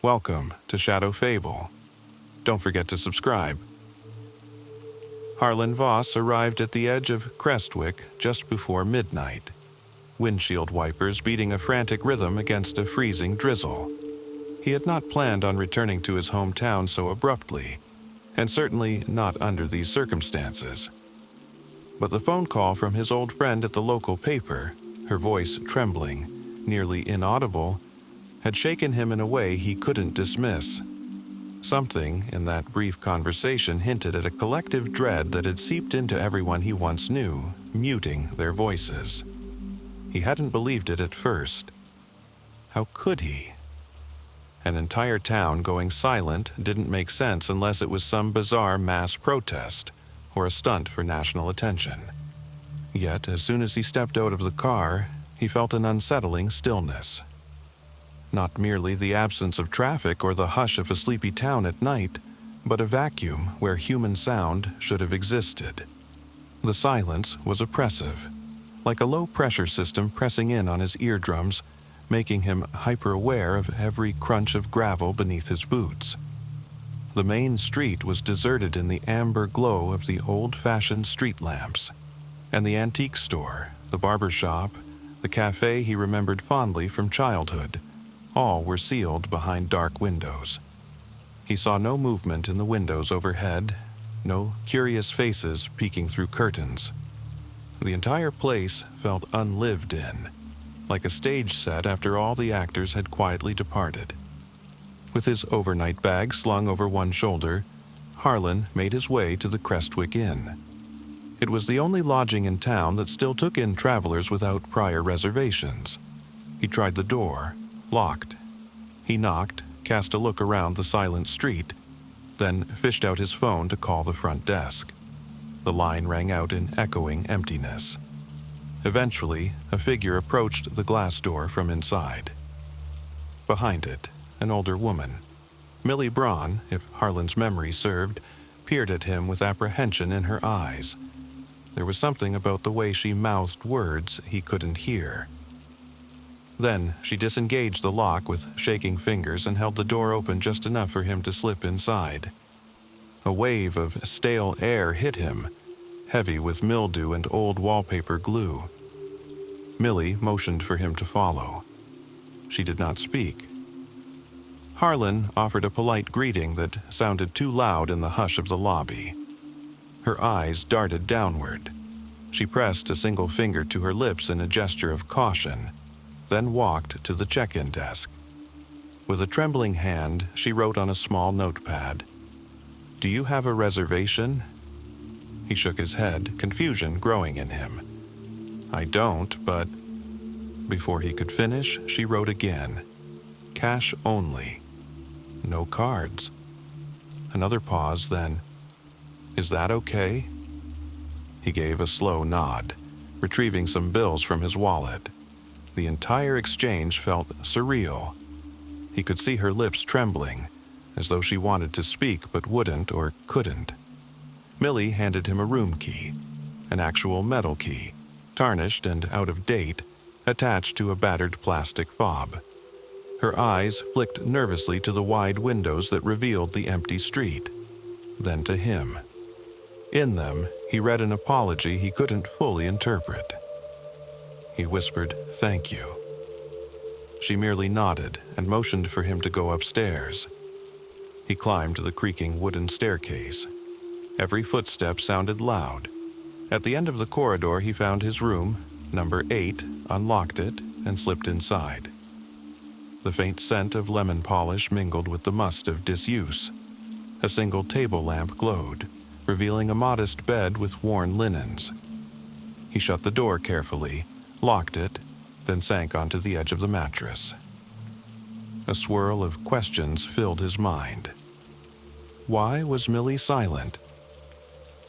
Welcome to Shadow Fable. Don't forget to subscribe. Harlan Voss arrived at the edge of Crestwick just before midnight, windshield wipers beating a frantic rhythm against a freezing drizzle. He had not planned on returning to his hometown so abruptly, and certainly not under these circumstances. But the phone call from his old friend at the local paper, her voice trembling, nearly inaudible, had shaken him in a way he couldn't dismiss. Something in that brief conversation hinted at a collective dread that had seeped into everyone he once knew, muting their voices. He hadn't believed it at first. How could he? An entire town going silent didn't make sense unless it was some bizarre mass protest or a stunt for national attention. Yet, as soon as he stepped out of the car, he felt an unsettling stillness. Not merely the absence of traffic or the hush of a sleepy town at night, but a vacuum where human sound should have existed. The silence was oppressive, like a low-pressure system pressing in on his eardrums, making him hyper-aware of every crunch of gravel beneath his boots. The main street was deserted in the amber glow of the old-fashioned street lamps, and the antique store, the barber shop, the cafe he remembered fondly from childhood, all were sealed behind dark windows. He saw no movement in the windows overhead, no curious faces peeking through curtains. The entire place felt unlived in, like a stage set after all the actors had quietly departed. With his overnight bag slung over one shoulder, Harlan made his way to the Crestwick Inn. It was the only lodging in town that still took in travelers without prior reservations. He tried the door, locked. He knocked, cast a look around the silent street, then fished out his phone to call the front desk. The line rang out in echoing emptiness. Eventually, a figure approached the glass door from inside. Behind it, an older woman. Millie Braun, if Harlan's memory served, peered at him with apprehension in her eyes. There was something about the way she mouthed words he couldn't hear. Then she disengaged the lock with shaking fingers and held the door open just enough for him to slip inside. A wave of stale air hit him, heavy with mildew and old wallpaper glue. Millie motioned for him to follow. She did not speak. Harlan offered a polite greeting that sounded too loud in the hush of the lobby. Her eyes darted downward. She pressed a single finger to her lips in a gesture of caution, then walked to the check-in desk. With a trembling hand, she wrote on a small notepad, "Do you have a reservation?" He shook his head, confusion growing in him. "I don't, but..." Before he could finish, she wrote again, "Cash only. No cards." Another pause, then, "Is that okay?" He gave a slow nod, retrieving some bills from his wallet. The entire exchange felt surreal. He could see her lips trembling, as though she wanted to speak but wouldn't or couldn't. Millie handed him a room key, an actual metal key, tarnished and out of date, attached to a battered plastic fob. Her eyes flicked nervously to the wide windows that revealed the empty street, then to him. In them, he read an apology he couldn't fully interpret. He whispered, "Thank you." She merely nodded and motioned for him to go upstairs. He climbed the creaking wooden staircase. Every footstep sounded loud. At the end of the corridor, he found his room, number 8, unlocked it, and slipped inside. The faint scent of lemon polish mingled with the must of disuse. A single table lamp glowed, revealing a modest bed with worn linens. He shut the door carefully, locked it, then sank onto the edge of the mattress. A swirl of questions filled his mind. Why was Millie silent?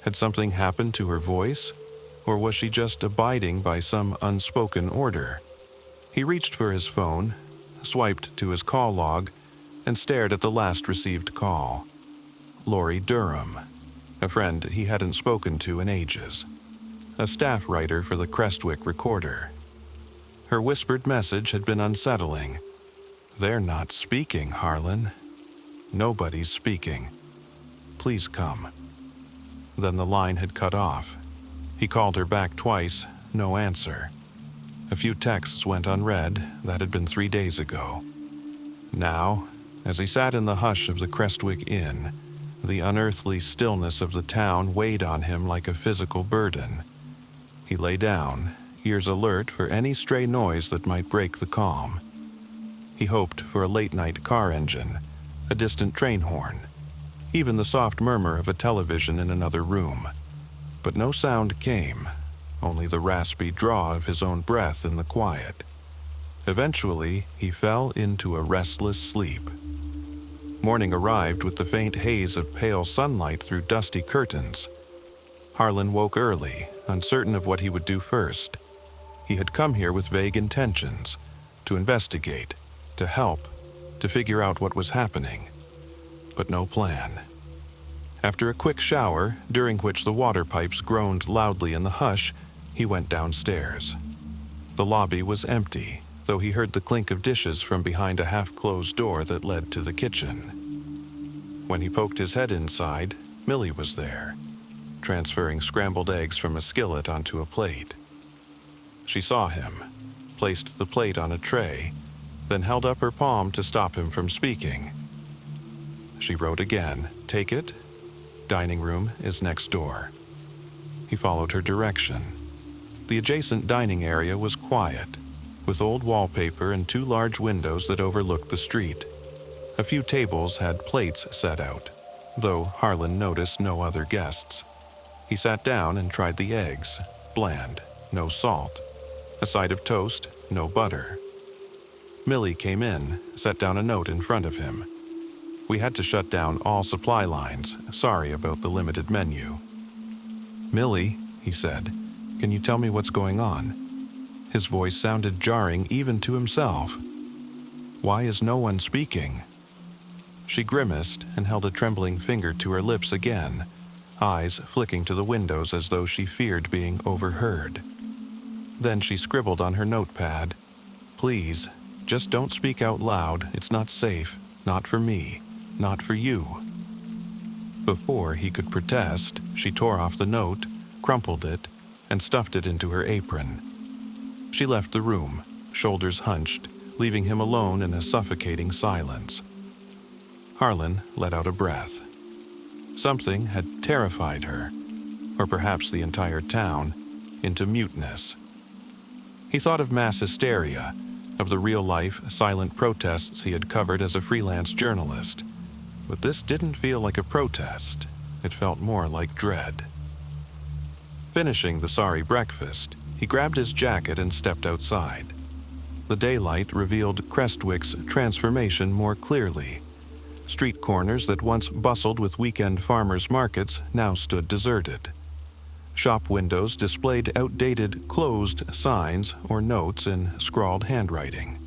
Had something happened to her voice, or was she just abiding by some unspoken order? He reached for his phone, swiped to his call log, and stared at the last received call. Lori Durham, a friend he hadn't spoken to in ages. A staff writer for the Crestwick Recorder. Her whispered message had been unsettling. "They're not speaking, Harlan. Nobody's speaking. Please come." Then the line had cut off. He called her back twice, no answer. A few texts went unread. That had been 3 days ago. Now, as he sat in the hush of the Crestwick Inn, the unearthly stillness of the town weighed on him like a physical burden. He lay down, ears alert for any stray noise that might break the calm. He hoped for a late-night car engine, a distant train horn, even the soft murmur of a television in another room. But no sound came, only the raspy draw of his own breath in the quiet. Eventually, he fell into a restless sleep. Morning arrived with the faint haze of pale sunlight through dusty curtains. Harlan woke early, uncertain of what he would do first. He had come here with vague intentions, to investigate, to help, to figure out what was happening. But no plan. After a quick shower, during which the water pipes groaned loudly in the hush, he went downstairs. The lobby was empty, though he heard the clink of dishes from behind a half-closed door that led to the kitchen. When he poked his head inside, Millie was there, transferring scrambled eggs from a skillet onto a plate. She saw him, placed the plate on a tray, then held up her palm to stop him from speaking. She wrote again, "Take it. Dining room is next door." He followed her direction. The adjacent dining area was quiet, with old wallpaper and 2 large windows that overlooked the street. A few tables had plates set out, though Harlan noticed no other guests. He sat down and tried the eggs, bland, no salt. A side of toast, no butter. Millie came in, set down a note in front of him. "We had to shut down all supply lines. Sorry about the limited menu." "Millie," he said, "can you tell me what's going on?" His voice sounded jarring even to himself. "Why is no one speaking?" She grimaced and held a trembling finger to her lips again, eyes flicking to the windows as though she feared being overheard. Then she scribbled on her notepad, "Please, just don't speak out loud. It's not safe. Not for me. Not for you." Before he could protest, she tore off the note, crumpled it, and stuffed it into her apron. She left the room, shoulders hunched, leaving him alone in a suffocating silence. Harlan let out a breath. Something had terrified her, or perhaps the entire town, into muteness. He thought of mass hysteria, of the real-life, silent protests he had covered as a freelance journalist. But this didn't feel like a protest. It felt more like dread. Finishing the sorry breakfast, he grabbed his jacket and stepped outside. The daylight revealed Crestwick's transformation more clearly. Street corners that once bustled with weekend farmers' markets now stood deserted. Shop windows displayed outdated closed signs or notes in scrawled handwriting.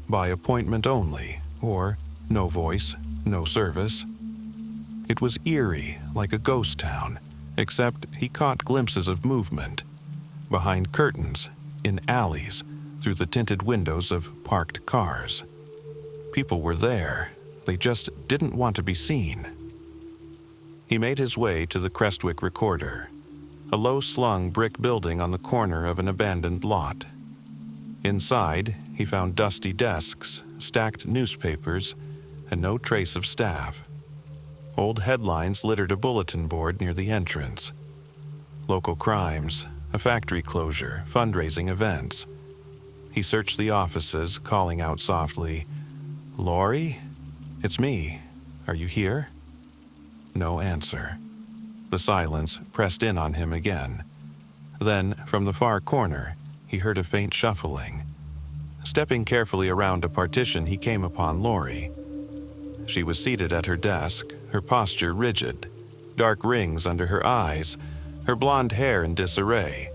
By appointment only, or no voice, no service. It was eerie, like a ghost town, except he caught glimpses of movement. Behind curtains, in alleys, through the tinted windows of parked cars. People were there. They just didn't want to be seen. He made his way to the Crestwick Recorder, a low-slung brick building on the corner of an abandoned lot. Inside, he found dusty desks, stacked newspapers, and no trace of staff. Old headlines littered a bulletin board near the entrance. Local crimes, a factory closure, fundraising events. He searched the offices, calling out softly, "Laurie? It's me. Are you here?" No answer. The silence pressed in on him again. Then, from the far corner, he heard a faint shuffling. Stepping carefully around a partition, he came upon Laurie. She was seated at her desk, her posture rigid, dark rings under her eyes, her blonde hair in disarray.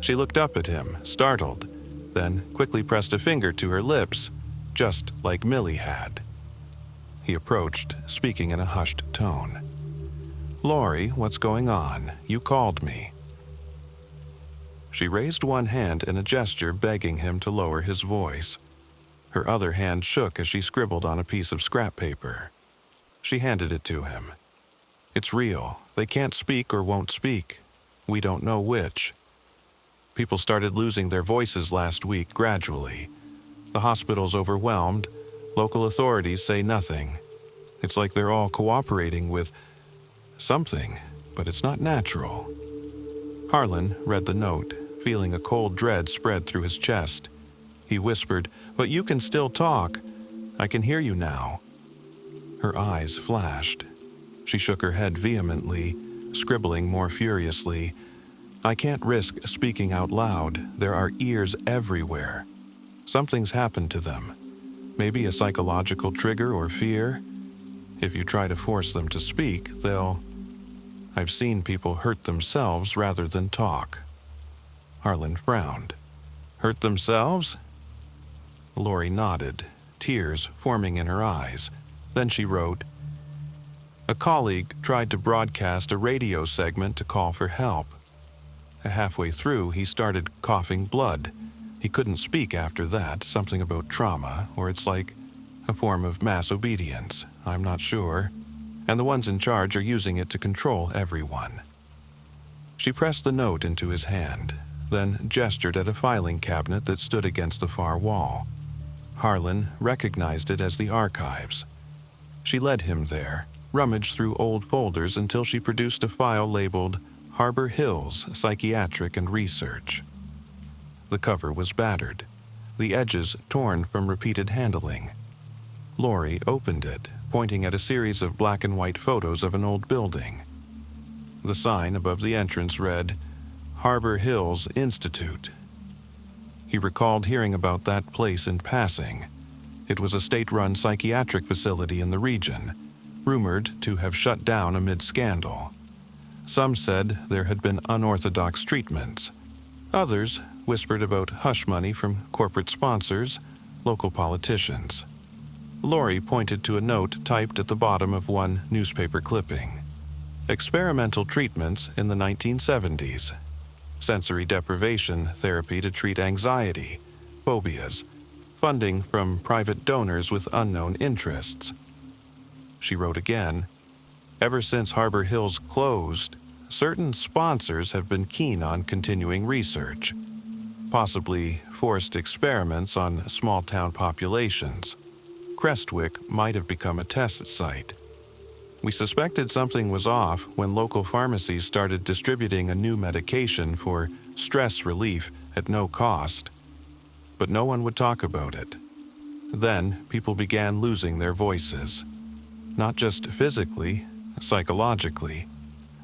She looked up at him, startled, then quickly pressed a finger to her lips, just like Millie had. He approached, speaking in a hushed tone. "Laurie, what's going on? You called me." She raised one hand in a gesture begging him to lower his voice. Her other hand shook as she scribbled on a piece of scrap paper. She handed it to him. "It's real. They can't speak or won't speak. We don't know which. People started losing their voices last week gradually. The hospital's overwhelmed. Local authorities say nothing. It's like they're all cooperating with something, but it's not natural." Harlan read the note, feeling a cold dread spread through his chest. He whispered, "But you can still talk. I can hear you now." Her eyes flashed. She shook her head vehemently, scribbling more furiously. "I can't risk speaking out loud. There are ears everywhere. Something's happened to them. Maybe a psychological trigger or fear. If you try to force them to speak, they'll... I've seen people hurt themselves rather than talk." Harlan frowned. "Hurt themselves?" Lori nodded, tears forming in her eyes. Then she wrote, "A colleague tried to broadcast a radio segment to call for help. Halfway through, he started coughing blood. He couldn't speak after that, something about trauma, or it's like a form of mass obedience. I'm not sure. And the ones in charge are using it to control everyone." She pressed the note into his hand, then gestured at a filing cabinet that stood against the far wall. Harlan recognized it as the archives. She led him there, rummaged through old folders until she produced a file labeled Harbor Hills Psychiatric and Research. The cover was battered, the edges torn from repeated handling. Lori opened it, pointing at a series of black and white photos of an old building. The sign above the entrance read, Harbor Hills Institute. He recalled hearing about that place in passing. It was a state-run psychiatric facility in the region, rumored to have shut down amid scandal. Some said there had been unorthodox treatments. Others whispered about hush money from corporate sponsors, local politicians. Lori pointed to a note typed at the bottom of one newspaper clipping. Experimental treatments in the 1970s. Sensory deprivation therapy to treat anxiety, phobias, funding from private donors with unknown interests. She wrote again, "Ever since Harbor Hills closed, certain sponsors have been keen on continuing research, possibly forced experiments on small-town populations. Crestwick might have become a test site. We suspected something was off when local pharmacies started distributing a new medication for stress relief at no cost. But no one would talk about it. Then people began losing their voices. Not just physically, psychologically,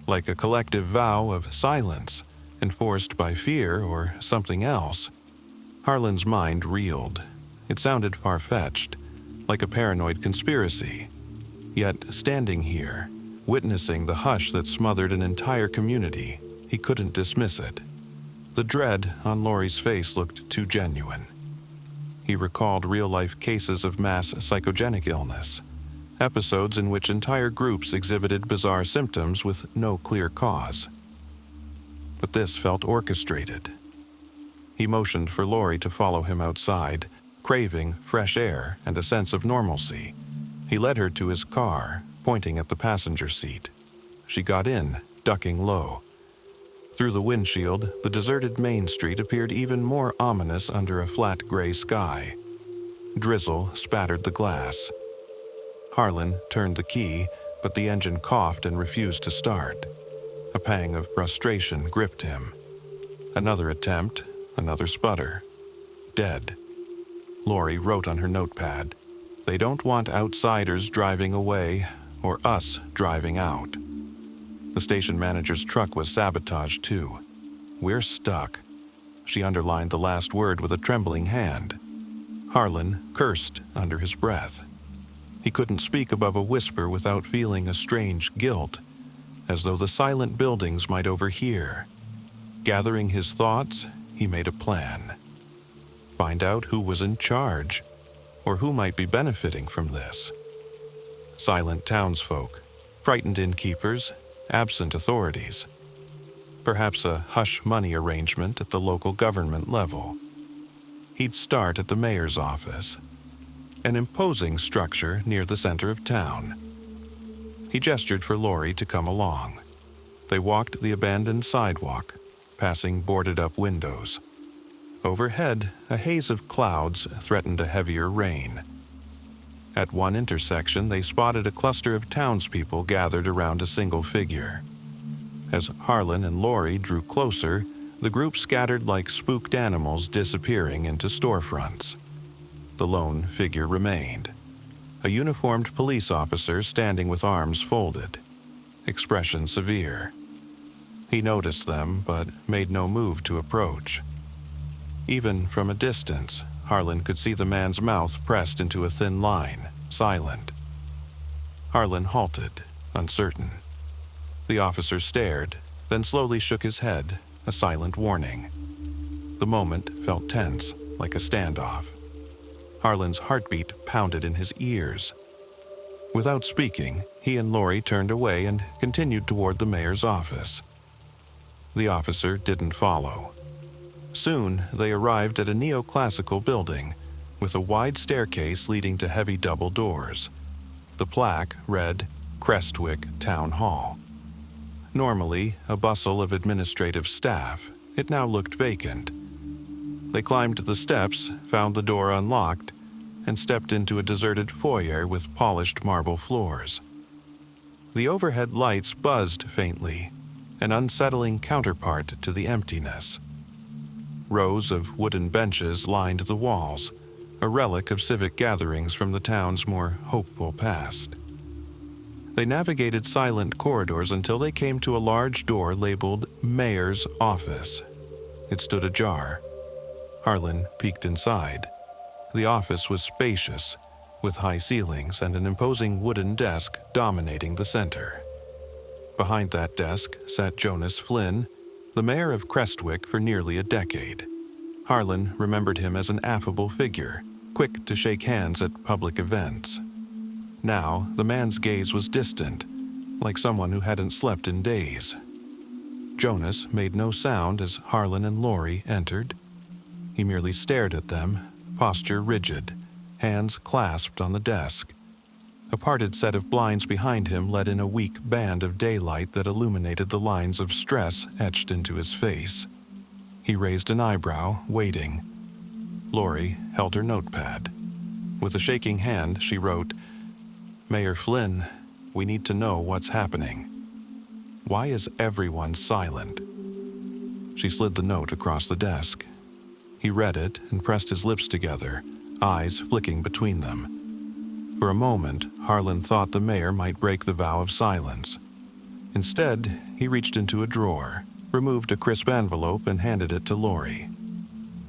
like a collective vow of silence, enforced by fear or something else." Harlan's mind reeled. It sounded far-fetched, like a paranoid conspiracy. Yet, standing here, witnessing the hush that smothered an entire community, he couldn't dismiss it. The dread on Lori's face looked too genuine. He recalled real-life cases of mass psychogenic illness, episodes in which entire groups exhibited bizarre symptoms with no clear cause. But this felt orchestrated. He motioned for Lori to follow him outside, craving fresh air and a sense of normalcy. He led her to his car, pointing at the passenger seat. She got in, ducking low. Through the windshield, the deserted main street appeared even more ominous under a flat gray sky. Drizzle spattered the glass. Harlan turned the key, but the engine coughed and refused to start. A pang of frustration gripped him. Another attempt, another sputter. Dead. Lori wrote on her notepad, "They don't want outsiders driving away, or us driving out." The station manager's truck was sabotaged too. "We're stuck." She underlined the last word with a trembling hand. Harlan cursed under his breath. He couldn't speak above a whisper without feeling a strange guilt, as though the silent buildings might overhear. Gathering his thoughts, he made a plan. Find out who was in charge, or who might be benefiting from this. Silent townsfolk, frightened innkeepers, absent authorities. Perhaps a hush money arrangement at the local government level. He'd start at the mayor's office, an imposing structure near the center of town. He gestured for Lori to come along. They walked the abandoned sidewalk, passing boarded-up windows. Overhead, a haze of clouds threatened a heavier rain. At one intersection, they spotted a cluster of townspeople gathered around a single figure. As Harlan and Lori drew closer, the group scattered like spooked animals disappearing into storefronts. The lone figure remained, a uniformed police officer standing with arms folded, expression severe. He noticed them, but made no move to approach. Even from a distance, Harlan could see the man's mouth pressed into a thin line, silent. Harlan halted, uncertain. The officer stared, then slowly shook his head, a silent warning. The moment felt tense, like a standoff. Harlan's heartbeat pounded in his ears. Without speaking, he and Lori turned away and continued toward the mayor's office. The officer didn't follow. Soon, they arrived at a neoclassical building with a wide staircase leading to heavy double doors. The plaque read, Crestwick Town Hall. Normally a bustle of administrative staff, it now looked vacant. They climbed the steps, found the door unlocked, and stepped into a deserted foyer with polished marble floors. The overhead lights buzzed faintly, an unsettling counterpart to the emptiness. Rows of wooden benches lined the walls, a relic of civic gatherings from the town's more hopeful past. They navigated silent corridors until they came to a large door labeled Mayor's Office. It stood ajar. Harlan peeked inside. The office was spacious, with high ceilings and an imposing wooden desk dominating the center. Behind that desk sat Jonas Flynn, the mayor of Crestwick for nearly a decade. Harlan remembered him as an affable figure, quick to shake hands at public events. Now, the man's gaze was distant, like someone who hadn't slept in days. Jonas made no sound as Harlan and Lori entered. He merely stared at them, posture rigid, hands clasped on the desk. A parted set of blinds behind him let in a weak band of daylight that illuminated the lines of stress etched into his face. He raised an eyebrow, waiting. Lori held her notepad. With a shaking hand, she wrote, Mayor Flynn, we need to know what's happening. Why is everyone silent? She slid the note across the desk. He read it and pressed his lips together, eyes flicking between them. For a moment, Harlan thought the mayor might break the vow of silence. Instead, he reached into a drawer, removed a crisp envelope and handed it to Lori.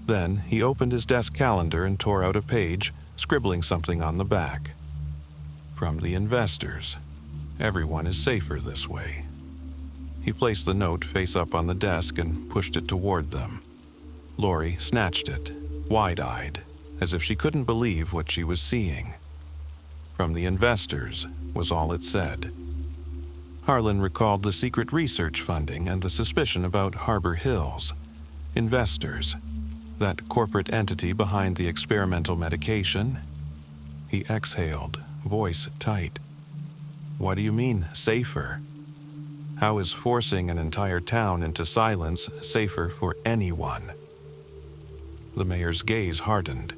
Then, he opened his desk calendar and tore out a page, scribbling something on the back. From the investors. Everyone is safer this way. He placed the note face up on the desk and pushed it toward them. Lori snatched it, wide-eyed, as if she couldn't believe what she was seeing. From the investors was all it said. Harlan recalled the secret research funding and the suspicion about Harbor Hills. Investors, that corporate entity behind the experimental medication. He exhaled, voice tight. What do you mean, safer? How is forcing an entire town into silence safer for anyone? The mayor's gaze hardened.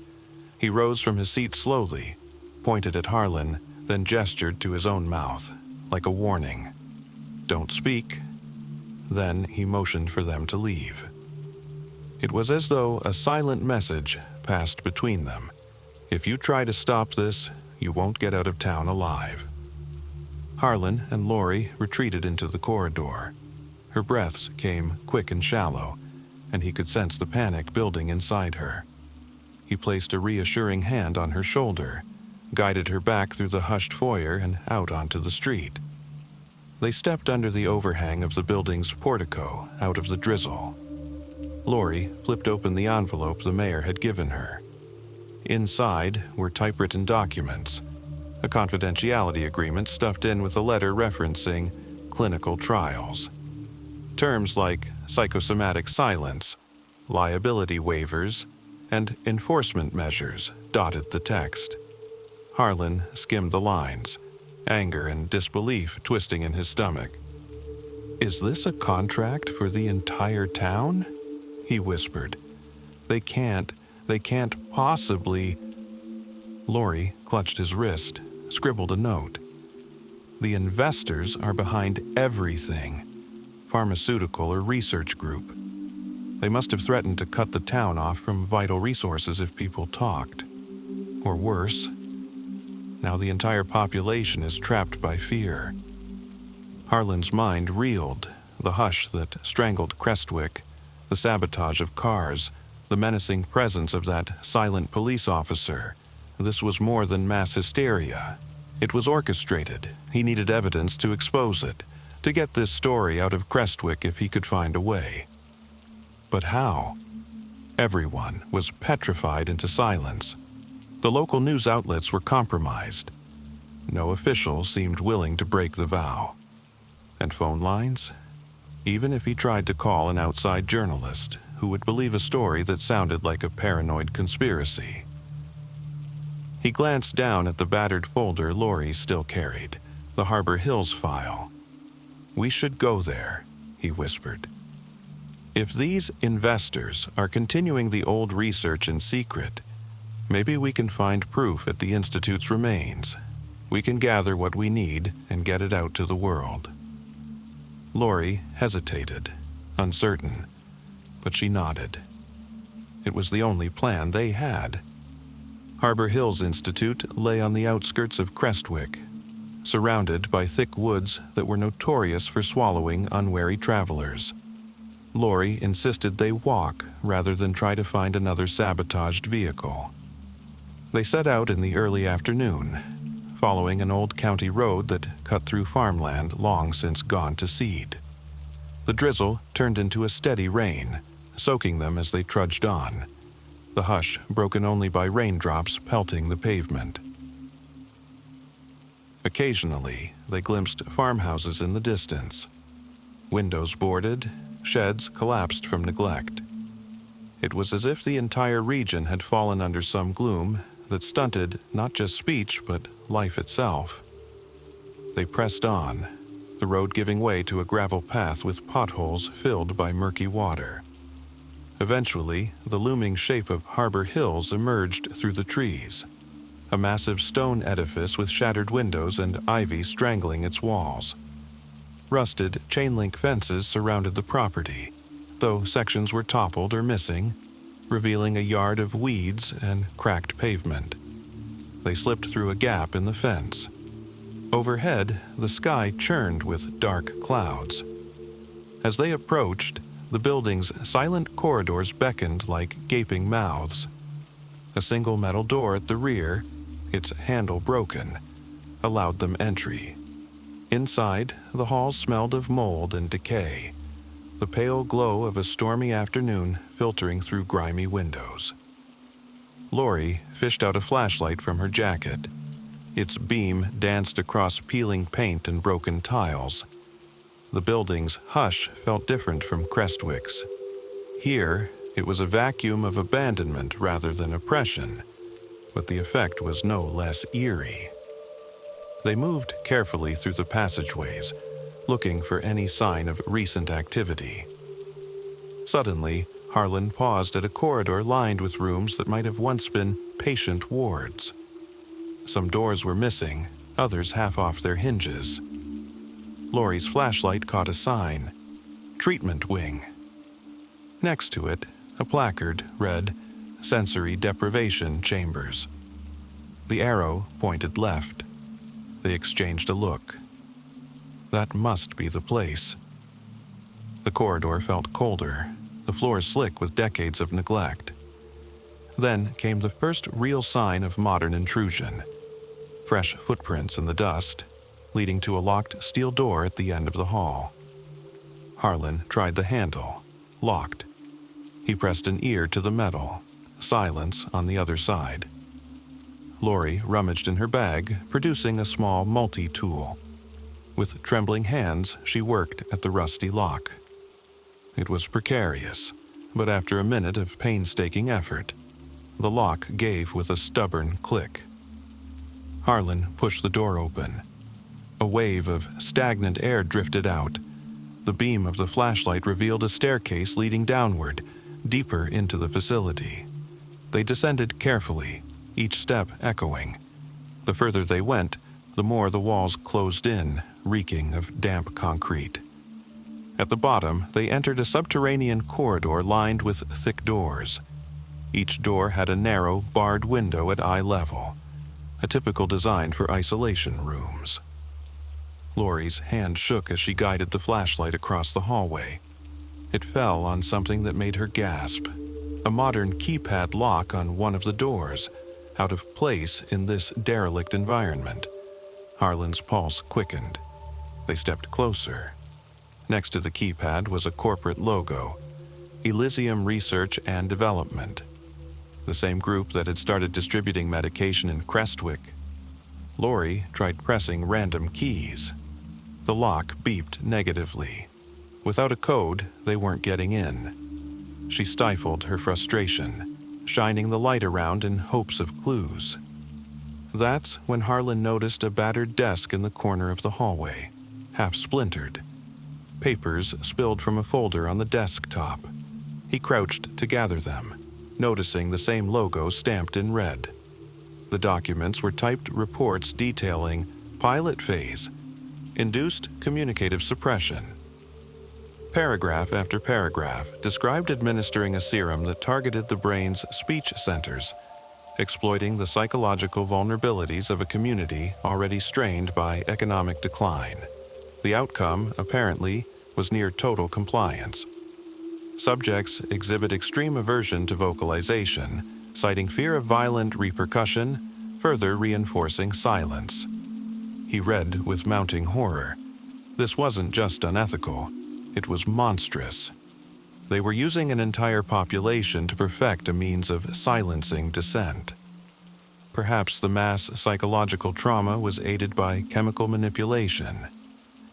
He rose from his seat slowly, pointed at Harlan, then gestured to his own mouth, like a warning. Don't speak. Then he motioned for them to leave. It was as though a silent message passed between them. If you try to stop this, you won't get out of town alive. Harlan and Lori retreated into the corridor. Her breaths came quick and shallow, and he could sense the panic building inside her. He placed a reassuring hand on her shoulder, guided her back through the hushed foyer and out onto the street. They stepped under the overhang of the building's portico, out of the drizzle. Lori flipped open the envelope the mayor had given her. Inside were typewritten documents, a confidentiality agreement stuffed in with a letter referencing clinical trials. Terms like psychosomatic silence, liability waivers, and enforcement measures dotted the text. Harlan skimmed the lines, anger and disbelief twisting in his stomach. "Is this a contract for the entire town?" he whispered. They can't possibly." Lori clutched his wrist, scribbled a note. "The investors are behind everything. Pharmaceutical or research group. They must have threatened to cut the town off from vital resources if people talked. Or worse. Now the entire population is trapped by fear." Harlan's mind reeled, the hush that strangled Crestwick, the sabotage of cars, the menacing presence of that silent police officer. This was more than mass hysteria. It was orchestrated. He needed evidence to expose it, to get this story out of Crestwick if he could find a way. But how? Everyone was petrified into silence. The local news outlets were compromised. No official seemed willing to break the vow. And phone lines? Even if he tried to call an outside journalist who would believe a story that sounded like a paranoid conspiracy. He glanced down at the battered folder Lori still carried, the Harbor Hills file. "We should go there," he whispered. "If these investors are continuing the old research in secret, maybe we can find proof at the Institute's remains. We can gather what we need and get it out to the world." Lori hesitated, uncertain, but she nodded. It was the only plan they had. Harbor Hills Institute lay on the outskirts of Crestwick, surrounded by thick woods that were notorious for swallowing unwary travelers. Lori insisted they walk rather than try to find another sabotaged vehicle. They set out in the early afternoon, following an old county road that cut through farmland long since gone to seed. The drizzle turned into a steady rain, soaking them as they trudged on, the hush broken only by raindrops pelting the pavement. Occasionally, they glimpsed farmhouses in the distance, windows boarded, sheds collapsed from neglect. It was as if the entire region had fallen under some gloom that stunted not just speech but life itself. They pressed on, the road giving way to a gravel path with potholes filled by murky water. Eventually, the looming shape of Harbor Hills emerged through the trees, a massive stone edifice with shattered windows and ivy strangling its walls. Rusted chain-link fences surrounded the property, though sections were toppled or missing, revealing a yard of weeds and cracked pavement. They slipped through a gap in the fence. Overhead, the sky churned with dark clouds. As they approached, the building's silent corridors beckoned like gaping mouths. A single metal door at the rear, its handle broken, allowed them entry. Inside, the hall smelled of mold and decay, the pale glow of a stormy afternoon filtering through grimy windows. Lori fished out a flashlight from her jacket. Its beam danced across peeling paint and broken tiles. The building's hush felt different from Crestwick's. Here, it was a vacuum of abandonment rather than oppression, but the effect was no less eerie. They moved carefully through the passageways, looking for any sign of recent activity. Suddenly, Harlan paused at a corridor lined with rooms that might have once been patient wards. Some doors were missing, others half off their hinges. Lori's flashlight caught a sign, "Treatment Wing." Next to it, a placard read, "Sensory Deprivation Chambers." The arrow pointed left. They exchanged a look. That must be the place. The corridor felt colder, the floor slick with decades of neglect. Then came the first real sign of modern intrusion. Fresh footprints in the dust, leading to a locked steel door at the end of the hall. Harlan tried the handle, locked. He pressed an ear to the metal, silence on the other side. Lori rummaged in her bag, producing a small multi-tool. With trembling hands, she worked at the rusty lock. It was precarious, but after a minute of painstaking effort, the lock gave with a stubborn click. Harlan pushed the door open. A wave of stagnant air drifted out. The beam of the flashlight revealed a staircase leading downward, deeper into the facility. They descended carefully, each step echoing. The further they went, the more the walls closed in, reeking of damp concrete. At the bottom, they entered a subterranean corridor lined with thick doors. Each door had a narrow, barred window at eye level, a typical design for isolation rooms. Lori's hand shook as she guided the flashlight across the hallway. It fell on something that made her gasp. A modern keypad lock on one of the doors, out of place in this derelict environment. Harlan's pulse quickened. They stepped closer. Next to the keypad was a corporate logo, Elysium Research and Development, the same group that had started distributing medication in Crestwick. Lori tried pressing random keys. The lock beeped negatively. Without a code, they weren't getting in. She stifled her frustration, shining the light around in hopes of clues. That's when Harlan noticed a battered desk in the corner of the hallway, half splintered. Papers spilled from a folder on the desktop. He crouched to gather them, noticing the same logo stamped in red. The documents were typed reports detailing pilot phase, induced communicative suppression. Paragraph after paragraph described administering a serum that targeted the brain's speech centers, exploiting the psychological vulnerabilities of a community already strained by economic decline. The outcome, apparently, was near total compliance. Subjects exhibit extreme aversion to vocalization, citing fear of violent repercussion, further reinforcing silence. He read with mounting horror. This wasn't just unethical, it was monstrous. They were using an entire population to perfect a means of silencing dissent. Perhaps the mass psychological trauma was aided by chemical manipulation.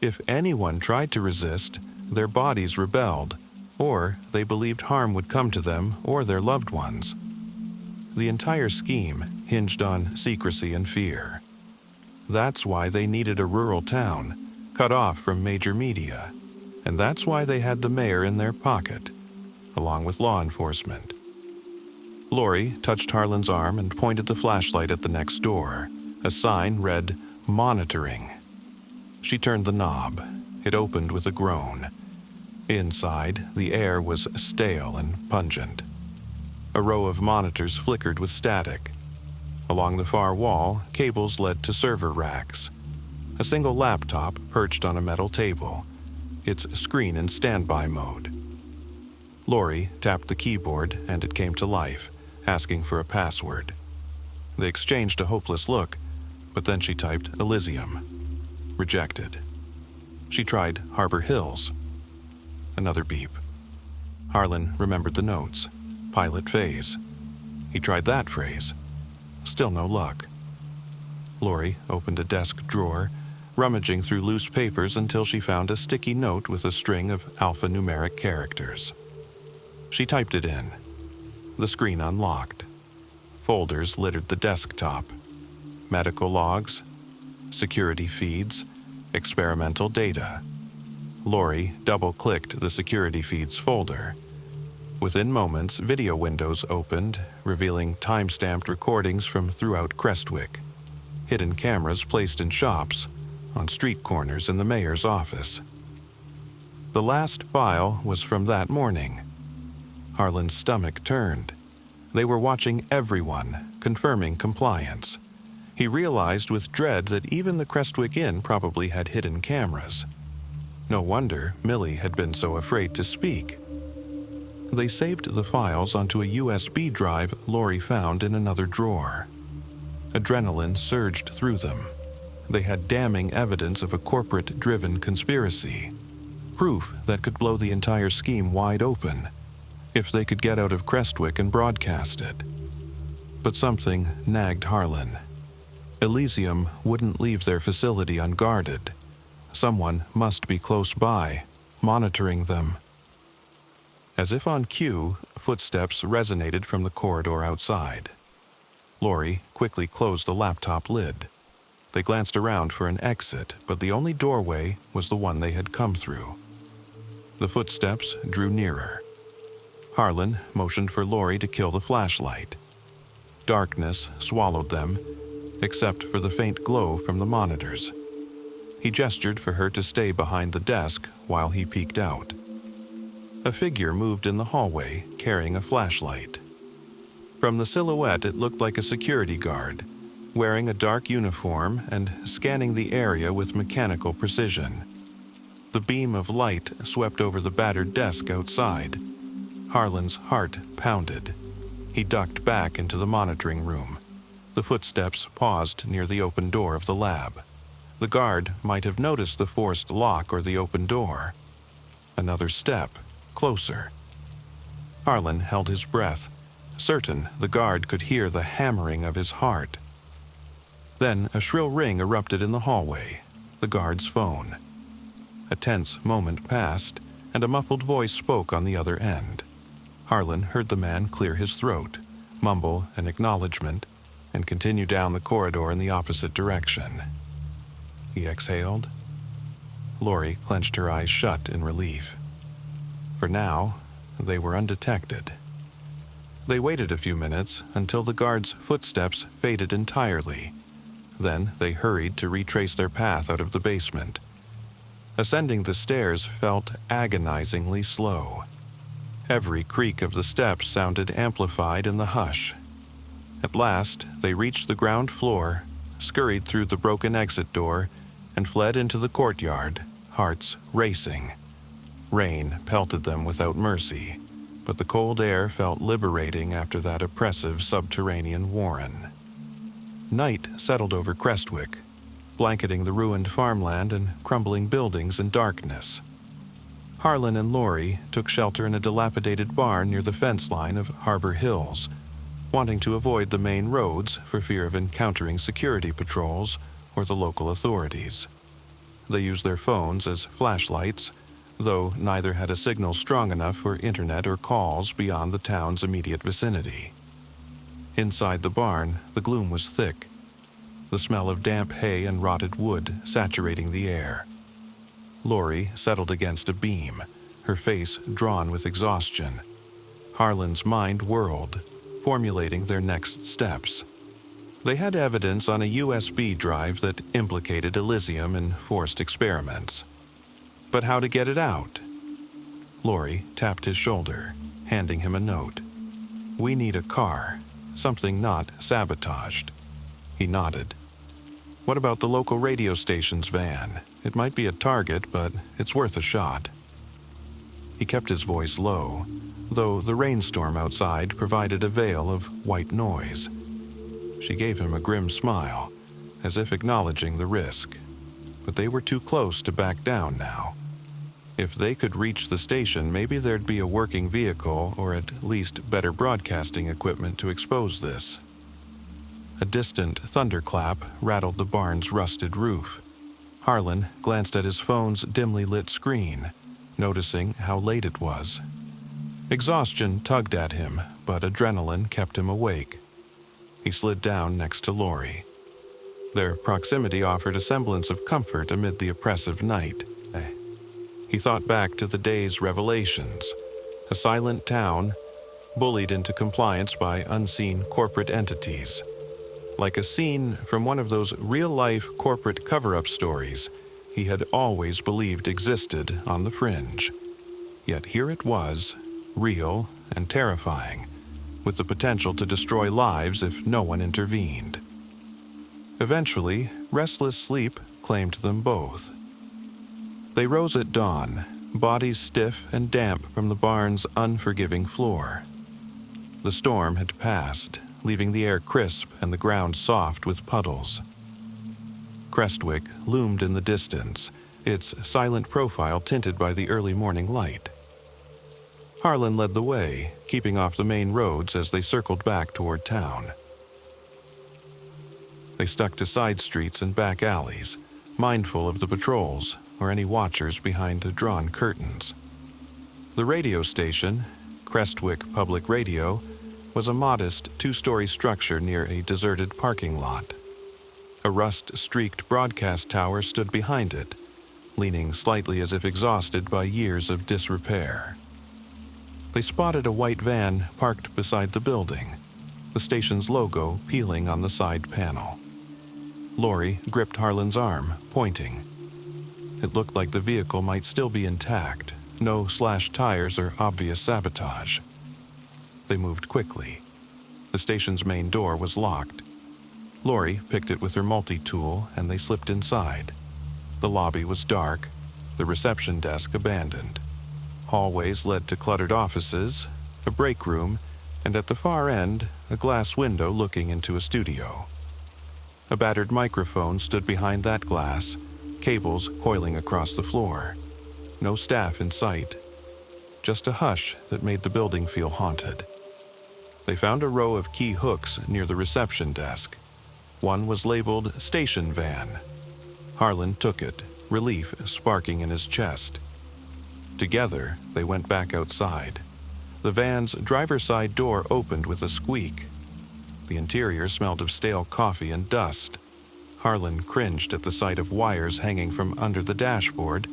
If anyone tried to resist, their bodies rebelled, or they believed harm would come to them or their loved ones. The entire scheme hinged on secrecy and fear. That's why they needed a rural town, cut off from major media, and that's why they had the mayor in their pocket, along with law enforcement. Lori touched Harlan's arm and pointed the flashlight at the next door. A sign read, "Monitoring." She turned the knob. It opened with a groan. Inside, the air was stale and pungent. A row of monitors flickered with static. Along the far wall, cables led to server racks. A single laptop perched on a metal table, its screen in standby mode. Lori tapped the keyboard and it came to life, asking for a password. They exchanged a hopeless look, but then she typed Elysium. Rejected. She tried Harbor Hills. Another beep. Harlan remembered the notes. Pilot phase. He tried that phrase. Still no luck. Lori opened a desk drawer, rummaging through loose papers until she found a sticky note with a string of alphanumeric characters. She typed it in. The screen unlocked. Folders littered the desktop. Medical logs, security feeds, experimental data. Lori double-clicked the security feeds folder. Within moments, video windows opened, revealing time-stamped recordings from throughout Crestwick. Hidden cameras placed in shops, on street corners in the mayor's office. The last file was from that morning. Harlan's stomach turned. They were watching everyone, confirming compliance. He realized with dread that even the Crestwick Inn probably had hidden cameras. No wonder Millie had been so afraid to speak. They saved the files onto a USB drive Lori found in another drawer. Adrenaline surged through them. They had damning evidence of a corporate-driven conspiracy. Proof that could blow the entire scheme wide open, if they could get out of Crestwick and broadcast it. But something nagged Harlan. Elysium wouldn't leave their facility unguarded. Someone must be close by, monitoring them. As if on cue, footsteps resonated from the corridor outside. Lori quickly closed the laptop lid. They glanced around for an exit, but the only doorway was the one they had come through. The footsteps drew nearer. Harlan motioned for Lori to kill the flashlight. Darkness swallowed them, except for the faint glow from the monitors. He gestured for her to stay behind the desk while he peeked out. A figure moved in the hallway, carrying a flashlight. From the silhouette, it looked like a security guard, wearing a dark uniform and scanning the area with mechanical precision. The beam of light swept over the battered desk outside. Harlan's heart pounded. He ducked back into the monitoring room. The footsteps paused near the open door of the lab. The guard might have noticed the forced lock or the open door. Another step, closer. Harlan held his breath, certain the guard could hear the hammering of his heart. Then a shrill ring erupted in the hallway, the guard's phone. A tense moment passed, and a muffled voice spoke on the other end. Harlan heard the man clear his throat, mumble an acknowledgement, and continue down the corridor in the opposite direction. He exhaled. Lori clenched her eyes shut in relief. For now, they were undetected. They waited a few minutes until the guard's footsteps faded entirely. Then they hurried to retrace their path out of the basement. Ascending the stairs felt agonizingly slow. Every creak of the steps sounded amplified in the hush. At last, they reached the ground floor, scurried through the broken exit door, and fled into the courtyard, hearts racing. Rain pelted them without mercy, but the cold air felt liberating after that oppressive subterranean warren. Night settled over Crestwick, blanketing the ruined farmland and crumbling buildings in darkness. Harlan and Lori took shelter in a dilapidated barn near the fence line of Harbor Hills, wanting to avoid the main roads for fear of encountering security patrols or the local authorities. They used their phones as flashlights, though neither had a signal strong enough for internet or calls beyond the town's immediate vicinity. Inside the barn, the gloom was thick, the smell of damp hay and rotted wood saturating the air. Lori settled against a beam, her face drawn with exhaustion. Harlan's mind whirled, formulating their next steps. They had evidence on a USB drive that implicated Elysium in forced experiments. But how to get it out? Lori tapped his shoulder, handing him a note. "We need a car, something not sabotaged." He nodded. "What about the local radio station's van? It might be a target, but it's worth a shot." He kept his voice low, though the rainstorm outside provided a veil of white noise. She gave him a grim smile, as if acknowledging the risk. But they were too close to back down now. If they could reach the station, maybe there'd be a working vehicle or at least better broadcasting equipment to expose this. A distant thunderclap rattled the barn's rusted roof. Harlan glanced at his phone's dimly lit screen, noticing how late it was. Exhaustion tugged at him, but adrenaline kept him awake. He slid down next to Lori. Their proximity offered a semblance of comfort amid the oppressive night. He thought back to the day's revelations, a silent town bullied into compliance by unseen corporate entities. Like a scene from one of those real-life corporate cover-up stories he had always believed existed on the fringe. Yet here it was, real and terrifying, with the potential to destroy lives if no one intervened. Eventually, restless sleep claimed them both. They rose at dawn, bodies stiff and damp from the barn's unforgiving floor. The storm had passed, leaving the air crisp and the ground soft with puddles. Crestwick loomed in the distance, its silent profile tinted by the early morning light. Harlan led the way, keeping off the main roads as they circled back toward town. They stuck to side streets and back alleys, mindful of the patrols or any watchers behind the drawn curtains. The radio station, Crestwick Public Radio, was a modest two-story structure near a deserted parking lot. A rust-streaked broadcast tower stood behind it, leaning slightly as if exhausted by years of disrepair. They spotted a white van parked beside the building, the station's logo peeling on the side panel. Lori gripped Harlan's arm, pointing. It looked like the vehicle might still be intact, no slashed tires or obvious sabotage. They moved quickly. The station's main door was locked. Lori picked it with her multi-tool and they slipped inside. The lobby was dark, the reception desk abandoned. Hallways led to cluttered offices, a break room, and at the far end, a glass window looking into a studio. A battered microphone stood behind that glass, cables coiling across the floor. No staff in sight, just a hush that made the building feel haunted. They found a row of key hooks near the reception desk. One was labeled Station Van. Harlan took it, relief sparking in his chest. Together, they went back outside. The van's driver's side door opened with a squeak. The interior smelled of stale coffee and dust. Harlan cringed at the sight of wires hanging from under the dashboard,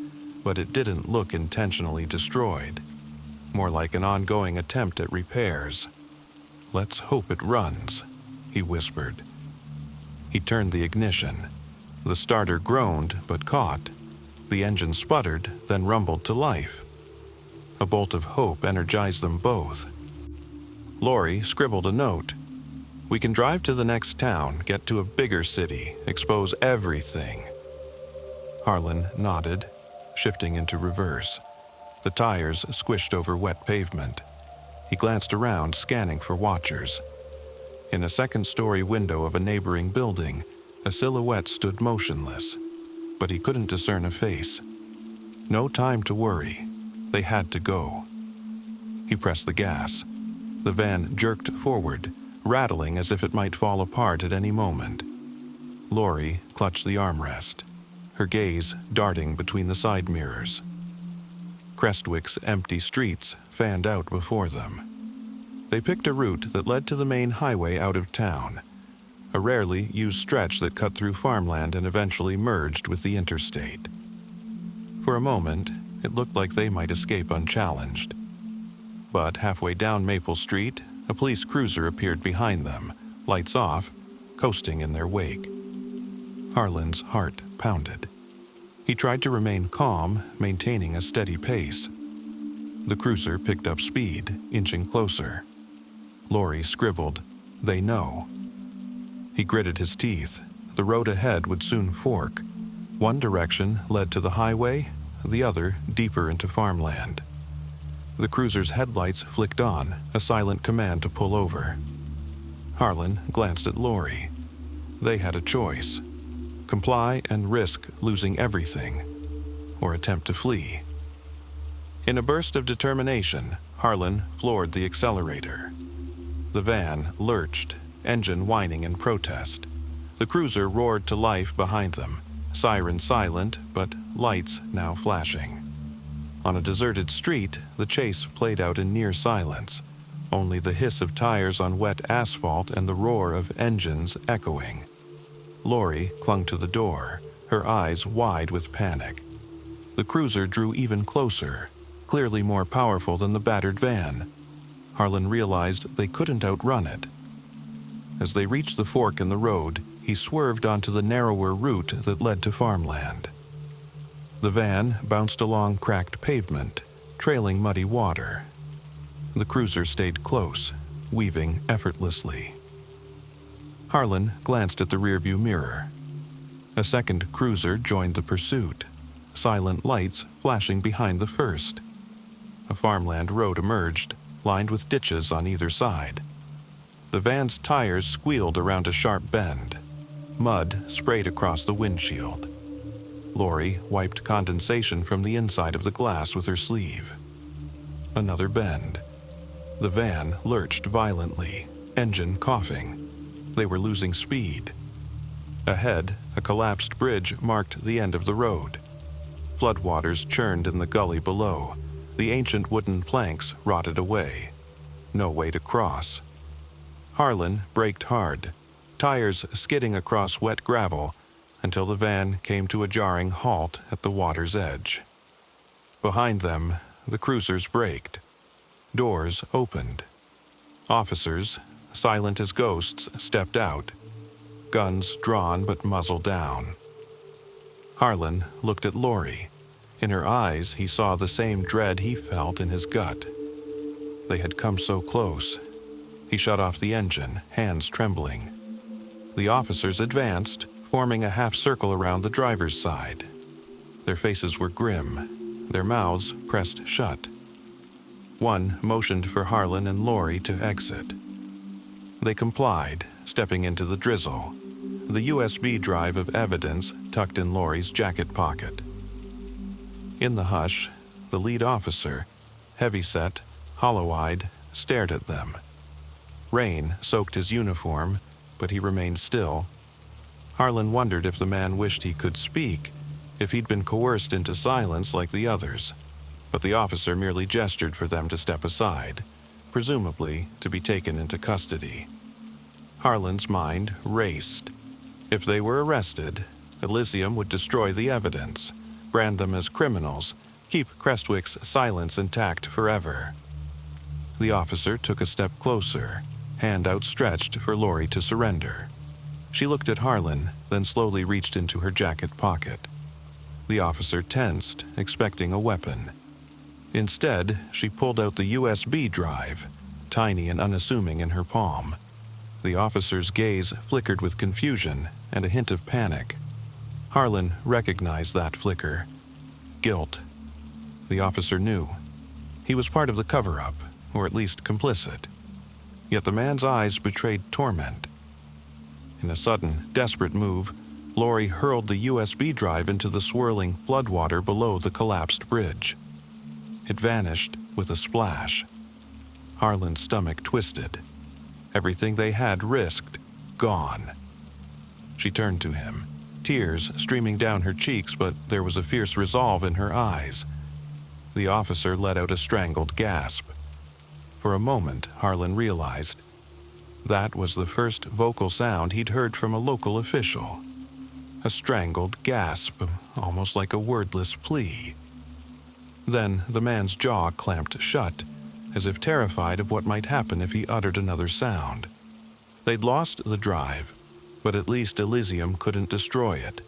but it didn't look intentionally destroyed. More like an ongoing attempt at repairs. "Let's hope it runs," he whispered. He turned the ignition. The starter groaned but caught. The engine sputtered, then rumbled to life. A bolt of hope energized them both. Lori scribbled a note. "We can drive to the next town, get to a bigger city, expose everything." Harlan nodded, shifting into reverse. The tires squished over wet pavement. He glanced around, scanning for watchers. In a second-story window of a neighboring building, a silhouette stood motionless, but he couldn't discern a face. No time to worry. They had to go. He pressed the gas. The van jerked forward, rattling as if it might fall apart at any moment. Lori clutched the armrest, her gaze darting between the side mirrors. Crestwick's empty streets fanned out before them. They picked a route that led to the main highway out of town, a rarely used stretch that cut through farmland and eventually merged with the interstate. For a moment, it looked like they might escape unchallenged. But halfway down Maple Street, a police cruiser appeared behind them, lights off, coasting in their wake. Harlan's heart pounded. He tried to remain calm, maintaining a steady pace. The cruiser picked up speed, inching closer. Lori scribbled, "They know." He gritted his teeth. The road ahead would soon fork. One direction led to the highway, the other deeper into farmland. The cruiser's headlights flicked on, a silent command to pull over. Harlan glanced at Lori. They had a choice: comply and risk losing everything, or attempt to flee. In a burst of determination, Harlan floored the accelerator. The van lurched, engine whining in protest. The cruiser roared to life behind them, siren silent, but lights now flashing. On a deserted street, the chase played out in near silence, only the hiss of tires on wet asphalt and the roar of engines echoing. Lori clung to the door, her eyes wide with panic. The cruiser drew even closer, clearly more powerful than the battered van. Harlan realized they couldn't outrun it. As they reached the fork in the road, he swerved onto the narrower route that led to farmland. The van bounced along cracked pavement, trailing muddy water. The cruiser stayed close, weaving effortlessly. Harlan glanced at the rearview mirror. A second cruiser joined the pursuit, silent lights flashing behind the first. A farmland road emerged, lined with ditches on either side. The van's tires squealed around a sharp bend. Mud sprayed across the windshield. Lori wiped condensation from the inside of the glass with her sleeve. Another bend. The van lurched violently, engine coughing. They were losing speed. Ahead, a collapsed bridge marked the end of the road. Floodwaters churned in the gully below. The ancient wooden planks rotted away. No way to cross. Harlan braked hard. tires skidding across wet gravel until the van came to a jarring halt at the water's edge. Behind them, the cruisers braked. Doors opened. Officers, silent as ghosts, stepped out, guns drawn but muzzle down. Harlan looked at Lori. In her eyes, he saw the same dread he felt in his gut. They had come so close. He shut off the engine, hands trembling. The officers advanced, forming a half circle around the driver's side. Their faces were grim, their mouths pressed shut. One motioned for Harlan and Lori to exit. They complied, stepping into the drizzle, the USB drive of evidence tucked in Lori's jacket pocket. In the hush, the lead officer, heavy-set, hollow-eyed, stared at them. Rain soaked his uniform, but he remained still. Harlan wondered if the man wished he could speak, if he'd been coerced into silence like the others, but the officer merely gestured for them to step aside, presumably to be taken into custody. Harlan's mind raced. If they were arrested, Elysium would destroy the evidence, brand them as criminals, keep Crestwick's silence intact forever. The officer took a step closer, hand outstretched for Lori to surrender. She looked at Harlan, then slowly reached into her jacket pocket. The officer tensed, expecting a weapon. Instead, she pulled out the USB drive, tiny and unassuming in her palm. The officer's gaze flickered with confusion and a hint of panic. Harlan recognized that flicker. Guilt. The officer knew. He was part of the cover-up, or at least complicit. Yet the man's eyes betrayed torment. In a sudden, desperate move, Lori hurled the USB drive into the swirling floodwater below the collapsed bridge. It vanished with a splash. Harlan's stomach twisted. Everything they had risked, gone. She turned to him, tears streaming down her cheeks, but there was a fierce resolve in her eyes. The officer let out a strangled gasp. For a moment, Harlan realized that was the first vocal sound he'd heard from a local official. A strangled gasp, almost like a wordless plea. Then the man's jaw clamped shut, as if terrified of what might happen if he uttered another sound. They'd lost the drive, but at least Elysium couldn't destroy it.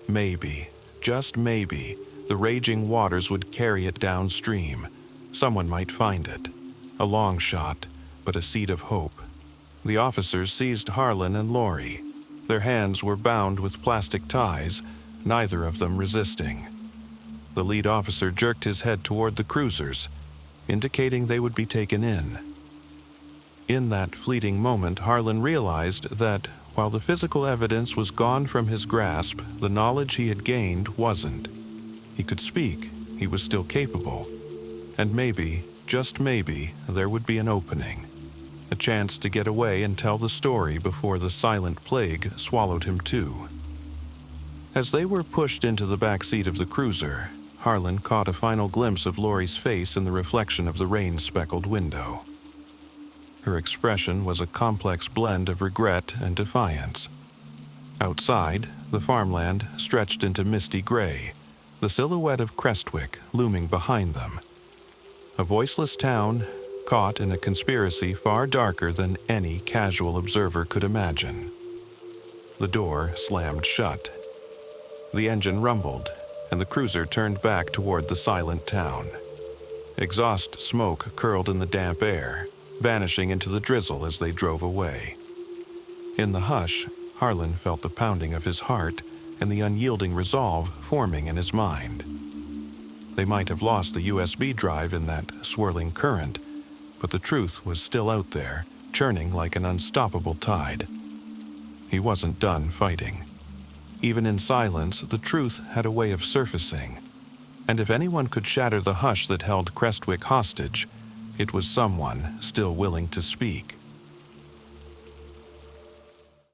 Maybe, just maybe, the raging waters would carry it downstream. Someone might find it. A long shot, but a seed of hope. The officers seized Harlan and Lori. Their hands were bound with plastic ties, neither of them resisting. The lead officer jerked his head toward the cruisers, indicating they would be taken in. In that fleeting moment, Harlan realized that, while the physical evidence was gone from his grasp, the knowledge he had gained wasn't. He could speak, he was still capable, and maybe, just maybe, there would be an opening. A chance to get away and tell the story before the silent plague swallowed him too. As they were pushed into the back seat of the cruiser, Harlan caught a final glimpse of Lori's face in the reflection of the rain-speckled window. Her expression was a complex blend of regret and defiance. Outside, the farmland stretched into misty gray, the silhouette of Crestwick looming behind them. A voiceless town caught in a conspiracy far darker than any casual observer could imagine. The door slammed shut. The engine rumbled, and the cruiser turned back toward the silent town. Exhaust smoke curled in the damp air, vanishing into the drizzle as they drove away. In the hush, Harlan felt the pounding of his heart and the unyielding resolve forming in his mind. They might have lost the USB drive in that swirling current, but the truth was still out there, churning like an unstoppable tide. He wasn't done fighting. Even in silence, the truth had a way of surfacing, and if anyone could shatter the hush that held Crestwick hostage, it was someone still willing to speak.